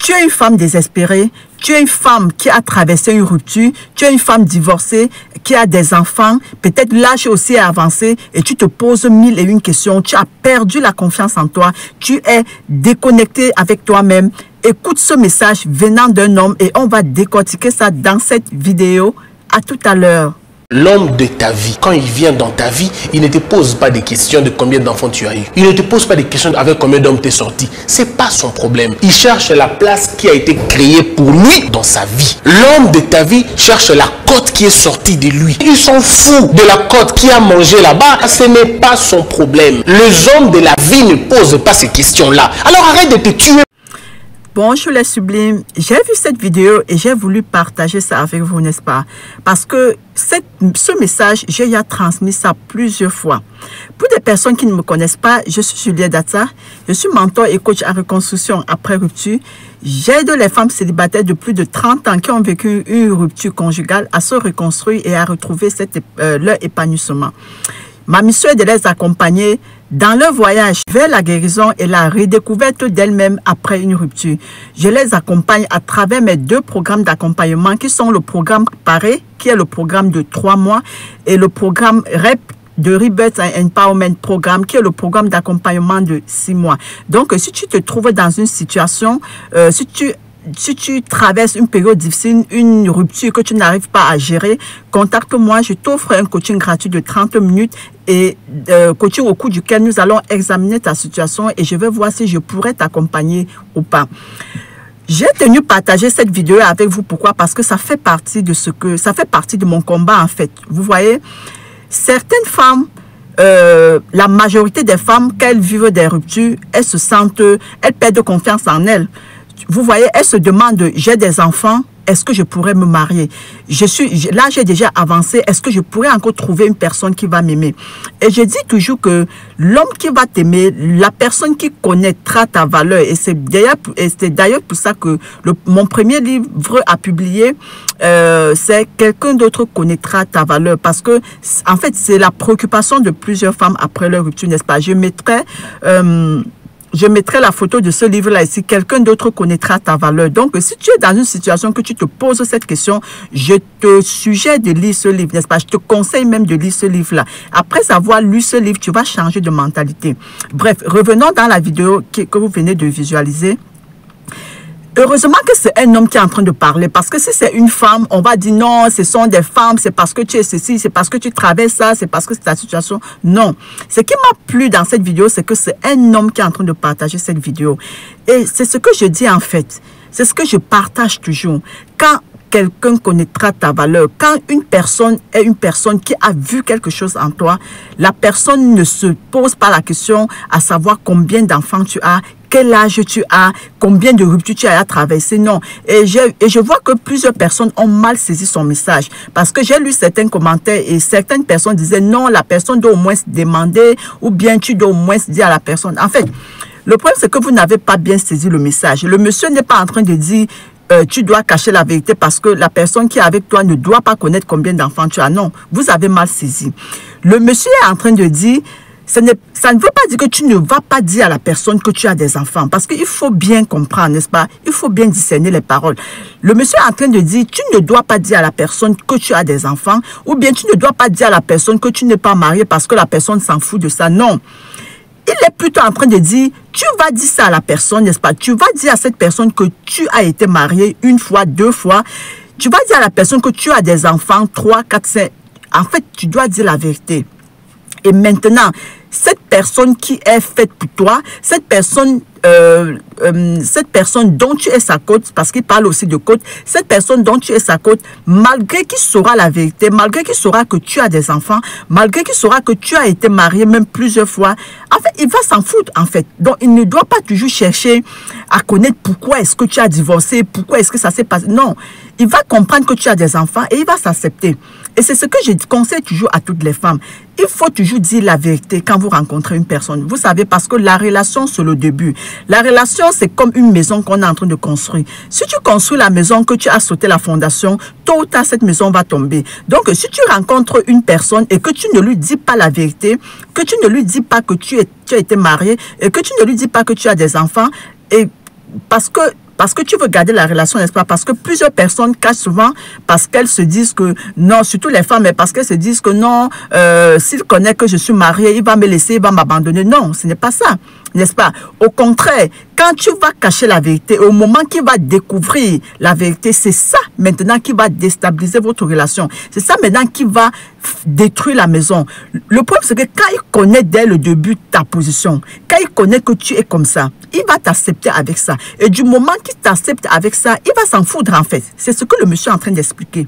Tu es une femme désespérée, tu es une femme qui a traversé une rupture, tu es une femme divorcée, qui a des enfants, peut-être l'âge aussi est avancé et tu te poses 1001 questions, tu as perdu la confiance en toi, tu es déconnecté avec toi-même. Écoute ce message venant d'un homme et on va décortiquer ça dans cette vidéo. À tout à l'heure. L'homme de ta vie, quand il vient dans ta vie, il ne te pose pas des questions de combien d'enfants tu as eu. Il ne te pose pas des questions avec combien d'hommes tu es sorti. C'est pas son problème. Il cherche la place qui a été créée pour lui dans sa vie. L'homme de ta vie cherche la côte qui est sortie de lui. Il s'en fout de la côte qui a mangé là-bas. Ce n'est pas son problème. Les hommes de la vie ne posent pas ces questions-là. Alors arrête de te tuer. Bonjour les sublimes, j'ai vu cette vidéo et j'ai voulu partager ça avec vous, n'est-ce pas? Parce que ce message, j'ai déjà transmis ça plusieurs fois. Pour des personnes qui ne me connaissent pas, je suis Juliette Data, je suis mentor et coach en reconstruction après rupture. J'aide les femmes célibataires de plus de 30 ans qui ont vécu une rupture conjugale à se reconstruire et à retrouver leur épanouissement. Ma mission est de les accompagner dans leur voyage vers la guérison et la redécouverte d'elles-mêmes après une rupture. Je les accompagne à travers mes 2 programmes d'accompagnement qui sont le programme Paré, qui est le programme de 3 mois, et le programme REP de Rebirth and Empowerment Programme, qui est le programme d'accompagnement de 6 mois. Donc, si tu te trouves dans une situation, si tu traverses une période difficile, une rupture que tu n'arrives pas à gérer, contacte-moi, je t'offre un coaching gratuit de 30 minutes et coaching au cours duquel nous allons examiner ta situation et je vais voir si je pourrais t'accompagner ou pas. J'ai tenu partager cette vidéo avec vous. Pourquoi? Parce que ça fait partie de mon combat en fait. Vous voyez, certaines femmes, la majorité des femmes, qu'elles vivent des ruptures, elles perdent confiance en elles. Vous voyez, elle se demande, j'ai des enfants, est-ce que je pourrais me marier? Là, j'ai déjà avancé, est-ce que je pourrais encore trouver une personne qui va m'aimer? Et je dis toujours que l'homme qui va t'aimer, la personne qui connaîtra ta valeur, et c'est d'ailleurs pour ça que mon premier livre à publier, c'est quelqu'un d'autre connaîtra ta valeur. Parce que, en fait, c'est la préoccupation de plusieurs femmes après leur rupture, n'est-ce pas? Je mettrai la photo de ce livre-là ici. Quelqu'un d'autre connaîtra ta valeur. Donc, si tu es dans une situation que tu te poses cette question, je te suggère de lire ce livre, n'est-ce pas? Je te conseille même de lire ce livre-là. Après avoir lu ce livre, tu vas changer de mentalité. Bref, revenons dans la vidéo que vous venez de visualiser. Heureusement que c'est un homme qui est en train de parler, parce que si c'est une femme, on va dire non, ce sont des femmes, c'est parce que tu es ceci, c'est parce que tu traverses ça, c'est parce que c'est ta situation. Non. Ce qui m'a plu dans cette vidéo, c'est que c'est un homme qui est en train de partager cette vidéo. Et c'est ce que je dis en fait. C'est ce que je partage toujours. Quand quelqu'un connaîtra ta valeur, quand une personne est une personne qui a vu quelque chose en toi, la personne ne se pose pas la question à savoir combien d'enfants tu as, quel âge tu as, combien de ruptures tu as à traverser, non. Et je vois que plusieurs personnes ont mal saisi son message. Parce que j'ai lu certains commentaires et certaines personnes disaient non, la personne doit au moins se demander ou bien tu dois au moins se dire à la personne. En fait, le problème c'est que vous n'avez pas bien saisi le message. Le monsieur n'est pas en train de dire tu dois cacher la vérité parce que la personne qui est avec toi ne doit pas connaître combien d'enfants tu as. Non, vous avez mal saisi. Le monsieur est en train de dire ça ne veut pas dire que tu ne vas pas dire à la personne que tu as des enfants. Parce qu'il faut bien comprendre, n'est-ce pas? Il faut bien discerner les paroles. Le monsieur est en train de dire, tu ne dois pas dire à la personne que tu as des enfants. Ou bien tu ne dois pas dire à la personne que tu n'es pas marié parce que la personne s'en fout de ça. Non. Il est plutôt en train de dire, tu vas dire ça à la personne, n'est-ce pas? Tu vas dire à cette personne que tu as été marié 1 fois, 2 fois. Tu vas dire à la personne que tu as des enfants 3, 4, 5. En fait, tu dois dire la vérité. Et maintenant, cette personne qui est faite pour toi, cette personne dont tu es sa côte, parce qu'il parle aussi de côte, cette personne dont tu es sa côte, malgré qu'il saura la vérité, malgré qu'il saura que tu as des enfants, malgré qu'il saura que tu as été marié même plusieurs fois, en fait, il va s'en foutre, en fait. Donc, il ne doit pas toujours chercher à connaître pourquoi est-ce que tu as divorcé, pourquoi est-ce que ça s'est passé. Non, il va comprendre que tu as des enfants et il va s'accepter. Et c'est ce que je conseille toujours à toutes les femmes. Il faut toujours dire la vérité quand vous rencontrez une personne. Vous savez, parce que la relation, c'est le début. La relation, c'est comme une maison qu'on est en train de construire. Si tu construis la maison, que tu as sauté la fondation, tôt ou tard, cette maison va tomber. Donc, si tu rencontres une personne et que tu ne lui dis pas la vérité, que tu ne lui dis pas que tu as été marié et que tu ne lui dis pas que tu as des enfants, et parce que parce que tu veux garder la relation, n'est-ce pas? Parce que plusieurs personnes cachent souvent parce qu'elles se disent que, non, surtout les femmes, mais parce qu'elles se disent que non, s'il connaît que je suis mariée, il va me laisser, il va m'abandonner. Non, ce n'est pas ça, n'est-ce pas? Au contraire, quand tu vas cacher la vérité, au moment qu'il va découvrir la vérité, c'est ça maintenant qui va déstabiliser votre relation. C'est ça maintenant qui va détruire la maison. Le problème, c'est que quand il connaît dès le début ta position, quand il connaît que tu es comme ça, il va t'accepter avec ça. Et du moment qu'il t'accepte avec ça, il va s'en foutre en fait. C'est ce que le monsieur est en train d'expliquer.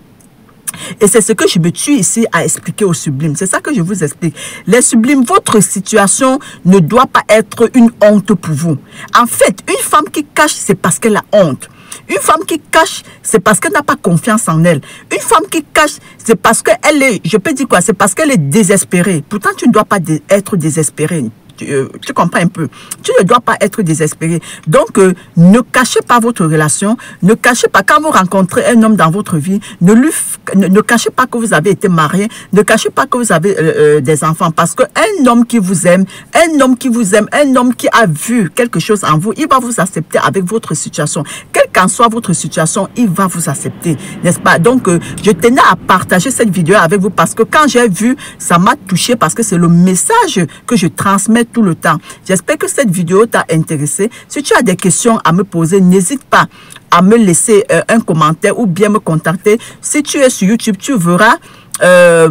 Et c'est ce que je me tue ici à expliquer aux sublimes. C'est ça que je vous explique. Les sublimes, votre situation ne doit pas être une honte pour vous. En fait, une femme qui cache, c'est parce qu'elle a honte. Une femme qui cache, c'est parce qu'elle n'a pas confiance en elle. Une femme qui cache, c'est parce qu'elle est, je peux dire quoi, c'est parce qu'elle est désespérée. Pourtant, tu ne dois pas être désespérée. Tu comprends un peu. Tu ne dois pas être désespéré. Donc, ne cachez pas votre relation. Ne cachez pas, quand vous rencontrez un homme dans votre vie, ne cachez pas que vous avez été marié. Ne cachez pas que vous avez des enfants. Parce qu'un homme qui vous aime, un homme qui a vu quelque chose en vous, il va vous accepter avec votre situation. Quelle qu'en soit votre situation, il va vous accepter. N'est-ce pas? Donc, je tenais à partager cette vidéo avec vous parce que quand j'ai vu, ça m'a touché parce que c'est le message que je transmets tout le temps. J'espère que cette vidéo t'a intéressé. Si tu as des questions à me poser, n'hésite pas à me laisser un commentaire ou bien me contacter. Si tu es sur YouTube, tu verras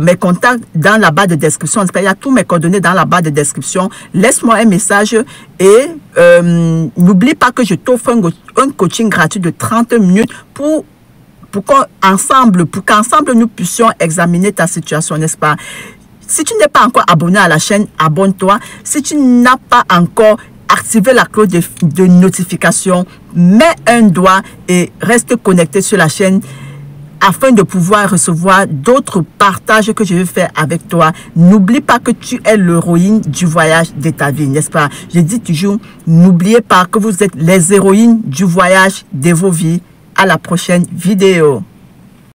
mes contacts dans la barre de description. Il y a tous mes coordonnées dans la barre de description. Laisse-moi un message et n'oublie pas que je t'offre un coaching gratuit de 30 minutes pour qu'ensemble nous puissions examiner ta situation, n'est-ce pas? Si tu n'es pas encore abonné à la chaîne, abonne-toi. Si tu n'as pas encore activé la cloche de notification, mets un doigt et reste connecté sur la chaîne afin de pouvoir recevoir d'autres partages que je vais faire avec toi. N'oublie pas que tu es l'héroïne du voyage de ta vie, n'est-ce pas? Je dis toujours, n'oubliez pas que vous êtes les héroïnes du voyage de vos vies. À la prochaine vidéo.